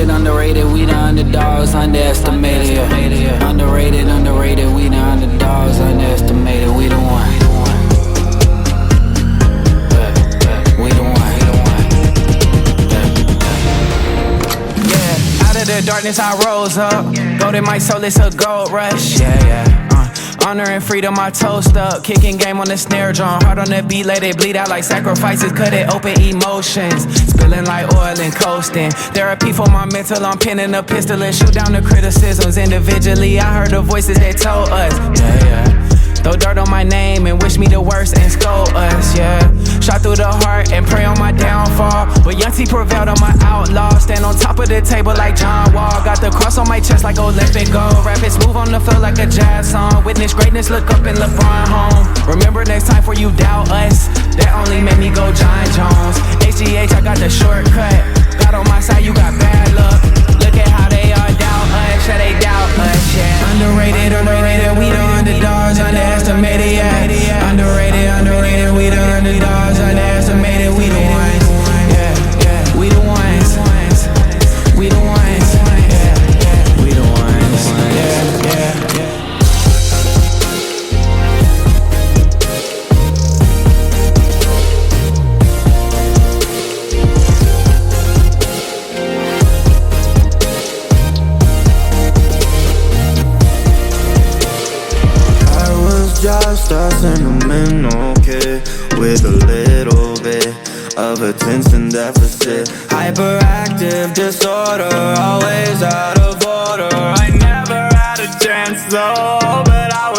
Underrated, we the underdogs, underestimated, yeah. Underrated, we the underdogs, underestimated, we the one. We the one. Yeah, out of the darkness I rose up. Gold in my soul, it's a gold rush, yeah. Honor and freedom, I toast up. Kicking game on the snare drum. Heart on the beat, let it bleed out like sacrifices. Cut it open, emotions spilling like oil and coasting. Therapy for my mental, I'm pinning a pistol and shoot down the criticisms. Individually, I heard the voices that told us, yeah. Throw dirt on my name and wish me the worst and scold us, yeah. Shot through the heart and pray on my downfall. But Young T prevailed on my outlaw. Stand on top of the table like John Wall. Got the cross on my chest like Olympic gold. Rap it smooth on the floor like a jazz song. Witness greatness, look up in LeBron home. Remember next time for you doubt us. That only made me go John Jones. HGH, I got the shortcut. God on my side, you got bad luck. Look at how they all doubt us. Yeah, they doubt us, yeah. Underrated, we the underdogs, underestimated, yeah. Underrated, we the underdogs, underestimated, we the ones, yeah. We the ones, we the ones, yeah. We the ones, yeah. Just a sentimental kid with a little bit of attention deficit. Hyperactive disorder, always out of order. I never had a chance though, but I